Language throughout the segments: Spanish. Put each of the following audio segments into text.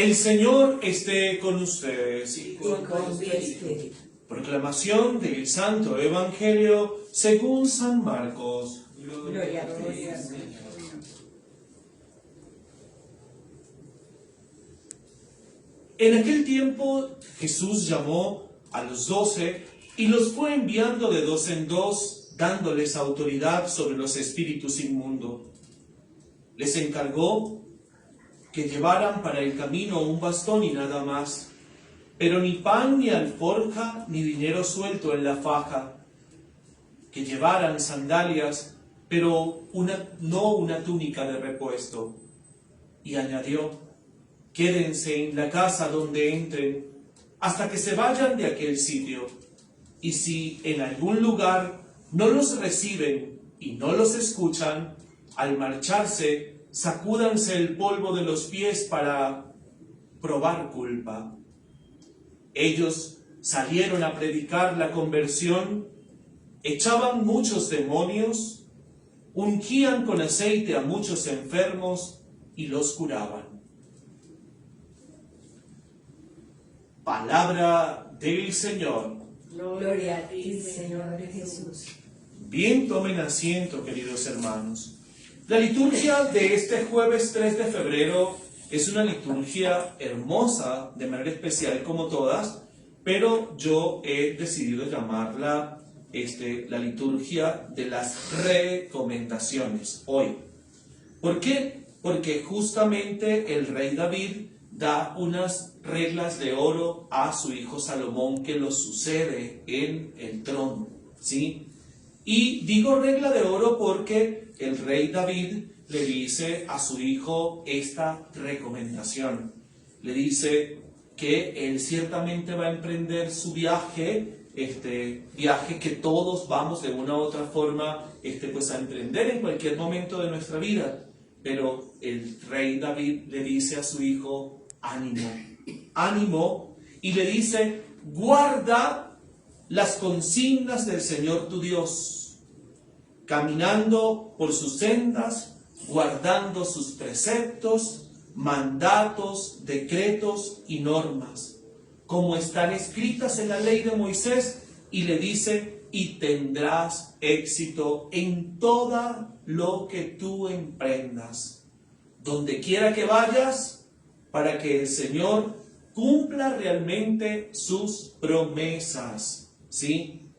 El Señor esté con ustedes. Y con tu espíritu. Proclamación del Santo Evangelio según San Marcos. Gloria a ti, Señor. En aquel tiempo Jesús llamó a los 12 y los fue enviando de dos en dos, dándoles autoridad sobre los espíritus inmundos. Les encargó que llevaran para el camino un bastón y nada más, pero ni pan ni alforja ni dinero suelto en la faja, que llevaran sandalias, pero no una túnica de repuesto. Y añadió: quédense en la casa donde entren, hasta que se vayan de aquel sitio. Y si en algún lugar no los reciben y no los escuchan, al marcharse, sacúdanse el polvo de los pies para probar culpa. Ellos salieron a predicar la conversión, echaban muchos demonios, ungían con aceite a muchos enfermos y los curaban. Palabra del Señor. Gloria a ti, Señor Jesús. Bien, tomen asiento, queridos hermanos. La liturgia de este jueves 3 de febrero es una liturgia hermosa, de manera especial como todas, pero yo he decidido llamarla la liturgia de las recomendaciones hoy. ¿Por qué? Porque justamente el rey David da unas reglas de oro a su hijo Salomón que lo sucede en el trono, ¿sí? Y digo regla de oro porque el rey David le dice a su hijo esta recomendación. Le dice que él ciertamente va a emprender su viaje, viaje que todos vamos de una u otra forma pues a emprender en cualquier momento de nuestra vida. Pero el rey David le dice a su hijo: ánimo, ánimo, y le dice: guarda las consignas del Señor tu Dios, caminando por sus sendas, guardando sus preceptos, mandatos, decretos y normas, como están escritas en la ley de Moisés, y le dice: y tendrás éxito en todo lo que tú emprendas, donde quiera que vayas, para que el Señor cumpla realmente sus promesas, ¿sí?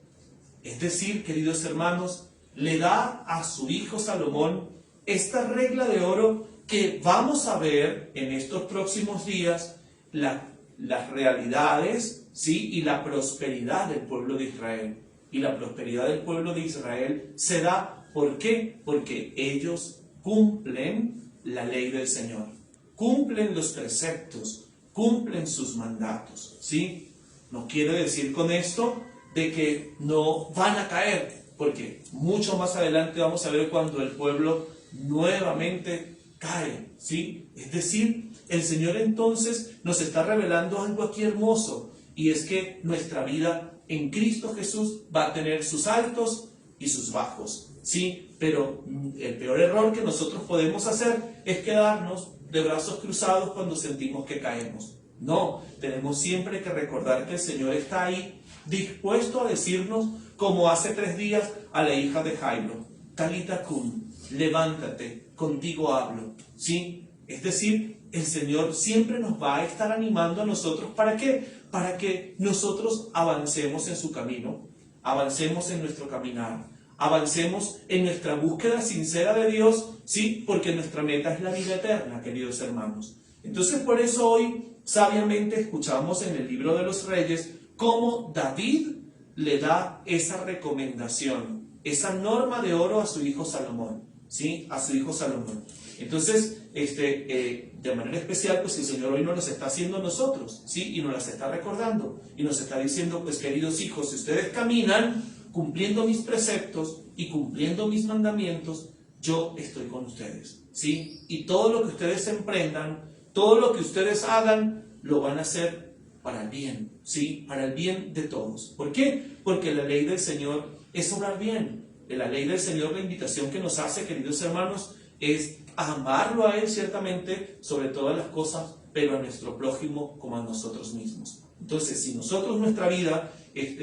Es decir, queridos hermanos, le da a su hijo Salomón esta regla de oro que vamos a ver en estos próximos días, las realidades, ¿sí? Y la prosperidad del pueblo de Israel. Y la prosperidad del pueblo de Israel se da, ¿por qué? Porque ellos cumplen la ley del Señor, cumplen los preceptos, cumplen sus mandatos, ¿sí? No quiere decir con esto de que no van a caer, porque mucho más adelante vamos a ver cuando el pueblo nuevamente cae, ¿sí? Es decir, el Señor entonces nos está revelando algo aquí hermoso, y es que nuestra vida en Cristo Jesús va a tener sus altos y sus bajos, ¿sí? Pero el peor error que nosotros podemos hacer es quedarnos de brazos cruzados cuando sentimos que caemos. No, tenemos siempre que recordar que el Señor está ahí, dispuesto a decirnos, como hace 3 días a la hija de Jairo: Talita cum, levántate, contigo hablo, ¿sí? Es decir, el Señor siempre nos va a estar animando a nosotros. ¿Para qué? Para que nosotros avancemos en su camino, avancemos en nuestro caminar, avancemos en nuestra búsqueda sincera de Dios, ¿sí? Porque nuestra meta es la vida eterna, queridos hermanos. Entonces, por eso hoy sabiamente escuchamos en el libro de los Reyes cómo David le da esa recomendación, esa norma de oro a su hijo Salomón, ¿sí? A su hijo Salomón. Entonces, de manera especial, pues el Señor hoy nos las está haciendo a nosotros, ¿sí? Y nos las está recordando, y nos está diciendo: pues queridos hijos, si ustedes caminan cumpliendo mis preceptos y cumpliendo mis mandamientos, yo estoy con ustedes, ¿sí? Y todo lo que ustedes emprendan, todo lo que ustedes hagan, lo van a hacer para el bien, ¿sí? Para el bien de todos. ¿Por qué? Porque la ley del Señor es obrar bien. En la ley del Señor, la invitación que nos hace, queridos hermanos, es amarlo a Él ciertamente sobre todas las cosas, pero a nuestro prójimo como a nosotros mismos. Entonces, si nosotros nuestra vida es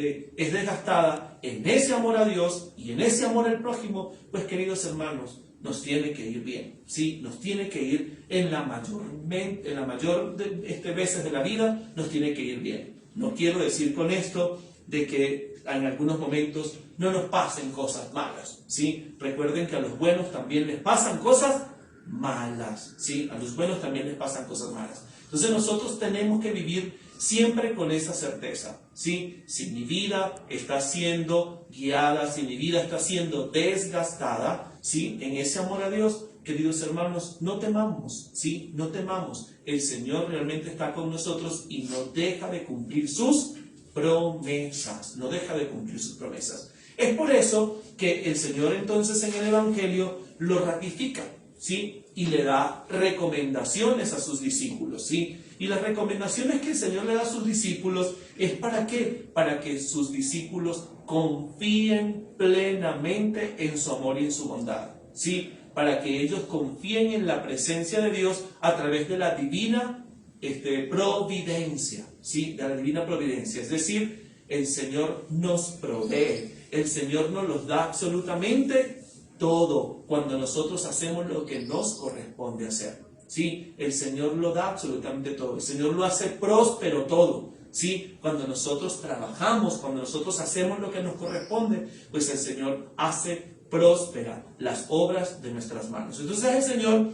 desgastada en ese amor a Dios y en ese amor al prójimo, pues queridos hermanos, nos tiene que ir bien, ¿sí? Nos tiene que ir en la mayor veces de la vida, nos tiene que ir bien. No quiero decir con esto de que en algunos momentos no nos pasen cosas malas, ¿sí? Recuerden que a los buenos también les pasan cosas malas, ¿sí? A los buenos también les pasan cosas malas. Entonces nosotros tenemos que vivir siempre con esa certeza, ¿sí? Si mi vida está siendo guiada, si mi vida está siendo desgastada, ¿sí? En ese amor a Dios, queridos hermanos, no temamos, ¿sí? No temamos. El Señor realmente está con nosotros y no deja de cumplir sus promesas, no deja de cumplir sus promesas. Es por eso que el Señor entonces en el Evangelio lo ratifica, ¿sí? Y le da recomendaciones a sus discípulos, ¿sí? Y las recomendaciones que el Señor le da a sus discípulos es ¿para qué? Para que sus discípulos confíen plenamente en su amor y en su bondad, ¿sí? Para que ellos confíen en la presencia de Dios a través de la divina providencia, ¿sí? De la divina providencia. Es decir, el Señor nos provee, el Señor nos los da absolutamente todo cuando nosotros hacemos lo que nos corresponde hacer, ¿sí? El Señor lo da absolutamente todo, el Señor lo hace próspero todo, ¿sí? Cuando nosotros trabajamos, cuando nosotros hacemos lo que nos corresponde, pues el Señor hace próspera las obras de nuestras manos. Entonces el Señor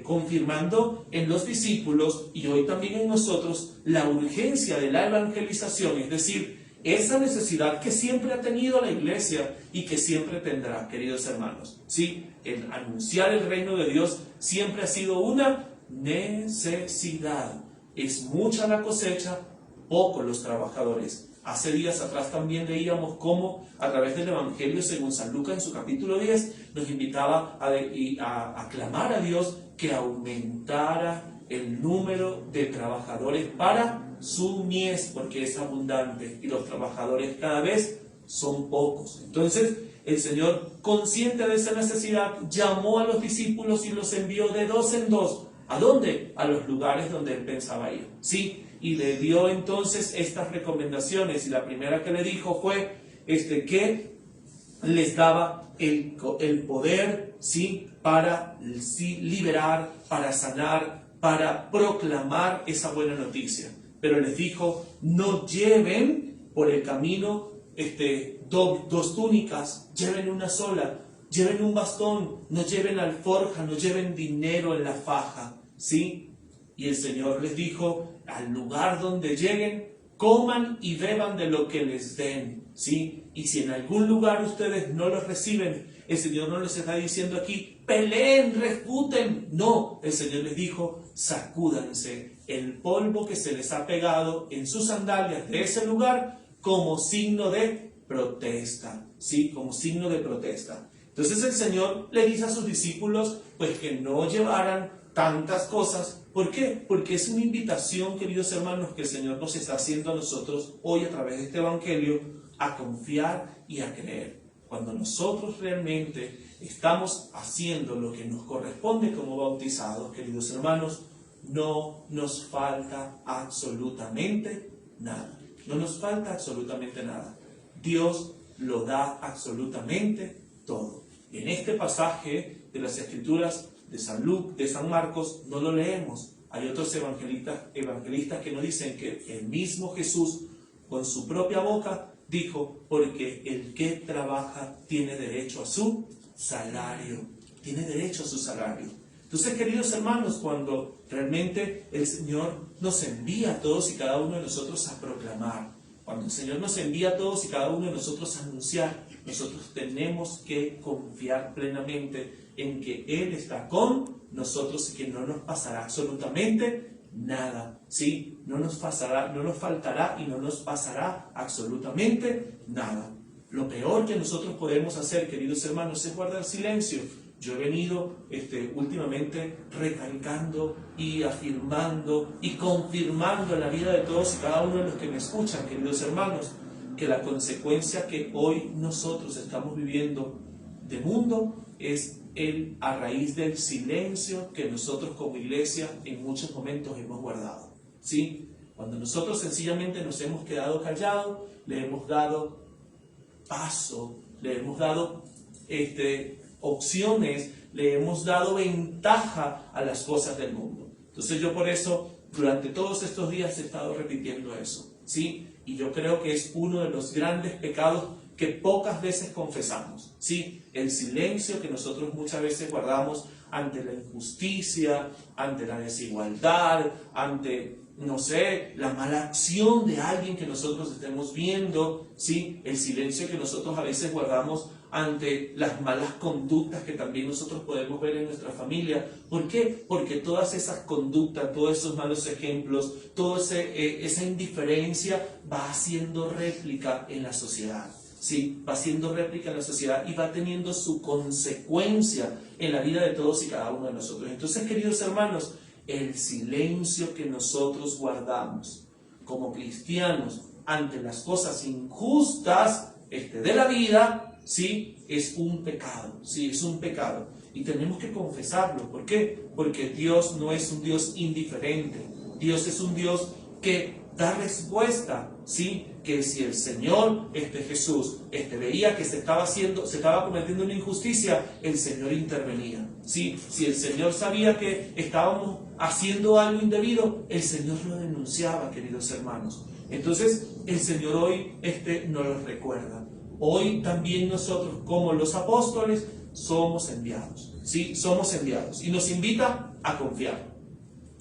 confirmando en los discípulos y hoy también en nosotros la urgencia de la evangelización, es decir, esa necesidad que siempre ha tenido la iglesia y que siempre tendrá, queridos hermanos, ¿sí? El anunciar el reino de Dios siempre ha sido una necesidad. Es mucha la cosecha, pocos los trabajadores. Hace días atrás también leíamos cómo a través del Evangelio según San Lucas en su capítulo 10 nos invitaba a clamar a Dios que aumentara el número de trabajadores para su mies, porque es abundante y los trabajadores cada vez son pocos. Entonces el Señor, consciente de esa necesidad, llamó a los discípulos y los envió de dos en dos. ¿A dónde? A los lugares donde él pensaba ir, ¿sí? Y le dio entonces estas recomendaciones, y la primera que le dijo fue que les daba el poder, ¿sí? Para liberar, para sanar, para proclamar esa buena noticia. Pero les dijo, no lleven por el camino dos túnicas, lleven una sola, lleven un bastón, no lleven alforja, no lleven dinero en la faja, ¿sí? Y el Señor les dijo, al lugar donde lleguen, coman y beban de lo que les den, ¿sí? Y si en algún lugar ustedes no los reciben, el Señor no les está diciendo aquí, peleen, refuten. No, el Señor les dijo, sacúdanse el polvo que se les ha pegado en sus sandalias de ese lugar como signo de protesta, ¿sí? Como signo de protesta. Entonces el Señor le dice a sus discípulos, pues que no llevaran tantas cosas. ¿Por qué? Porque es una invitación, queridos hermanos, que el Señor nos está haciendo a nosotros hoy a través de este Evangelio a confiar y a creer. Cuando nosotros realmente estamos haciendo lo que nos corresponde como bautizados, queridos hermanos, no nos falta absolutamente nada. No nos falta absolutamente nada. Dios lo da absolutamente todo. En este pasaje de las Escrituras de San Marcos no lo leemos. Hay otros evangelistas que nos dicen que el mismo Jesús con su propia boca dijo, porque el que trabaja tiene derecho a su salario, tiene derecho a su salario. Entonces, queridos hermanos, cuando realmente el Señor nos envía a todos y cada uno de nosotros a proclamar, cuando el Señor nos envía a todos y cada uno de nosotros a anunciar, nosotros tenemos que confiar plenamente en que Él está con nosotros y que no nos pasará absolutamente nada, ¿sí? No nos faltará y no nos pasará absolutamente nada. Lo peor que nosotros podemos hacer, queridos hermanos, es guardar silencio. Yo he venido últimamente recalcando y afirmando y confirmando en la vida de todos y cada uno de los que me escuchan, queridos hermanos, que la consecuencia que hoy nosotros estamos viviendo de mundo es a raíz del silencio que nosotros como iglesia en muchos momentos hemos guardado, ¿sí? Cuando nosotros sencillamente nos hemos quedado callados, le hemos dado paso, le hemos dado opciones, le hemos dado ventaja a las cosas del mundo. Entonces yo por eso durante todos estos días he estado repitiendo eso, ¿sí? Y yo creo que es uno de los grandes pecados que pocas veces confesamos, ¿sí? El silencio que nosotros muchas veces guardamos ante la injusticia, ante la desigualdad, ante, no sé, la mala acción de alguien que nosotros estemos viendo, ¿sí? El silencio que nosotros a veces guardamos ante las malas conductas que también nosotros podemos ver en nuestra familia. ¿Por qué? Porque todas esas conductas, todos esos malos ejemplos, toda esa indiferencia va haciendo réplica en la sociedad. Sí, va haciendo réplica en la sociedad y va teniendo su consecuencia en la vida de todos y cada uno de nosotros. Entonces, queridos hermanos, el silencio que nosotros guardamos como cristianos ante las cosas injustas de la vida, sí, es un pecado, sí, es un pecado. Y tenemos que confesarlo. ¿Por qué? Porque Dios no es un Dios indiferente. Dios es un Dios que da respuesta, ¿sí? Que si el Señor, Jesús, veía que se estaba cometiendo una injusticia, el Señor intervenía, ¿sí? Si el Señor sabía que estábamos haciendo algo indebido, el Señor lo denunciaba, queridos hermanos. Entonces, el Señor hoy, nos lo recuerda. Hoy también nosotros, como los apóstoles, somos enviados, ¿sí? Somos enviados. Y nos invita a confiar.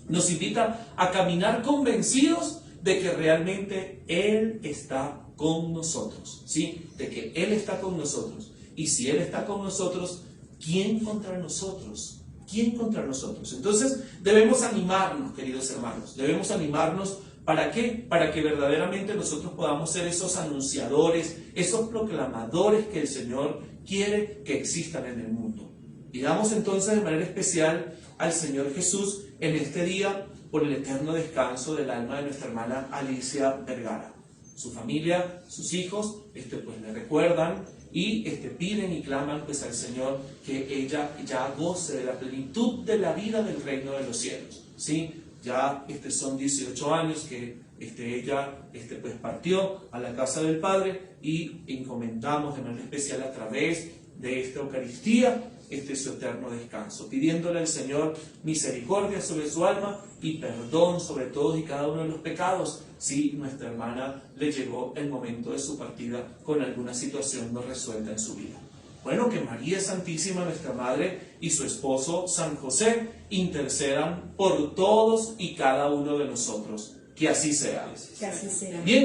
Nos invita a caminar convencidos de que realmente Él está con nosotros, ¿sí? De que Él está con nosotros. Y si Él está con nosotros, ¿quién contra nosotros? ¿Quién contra nosotros? Entonces, debemos animarnos, queridos hermanos. Debemos animarnos, ¿para qué? Para que verdaderamente nosotros podamos ser esos anunciadores, esos proclamadores que el Señor quiere que existan en el mundo. Y damos entonces de manera especial al Señor Jesús en este día por el eterno descanso del alma de nuestra hermana Alicia Vergara. Su familia, sus hijos, pues le recuerdan y piden y claman pues al Señor que ella ya goce de la plenitud de la vida del reino de los cielos, ¿sí? Ya son 18 años que ella pues partió a la casa del Padre y encomendamos de manera especial a través de esta Eucaristía su eterno descanso, pidiéndole al Señor misericordia sobre su alma y perdón sobre todos y cada uno de los pecados, si nuestra hermana le llegó el momento de su partida con alguna situación no resuelta en su vida. Bueno, que María Santísima, nuestra Madre, y su esposo San José intercedan por todos y cada uno de nosotros. Que así sea. Que así sea. Bien.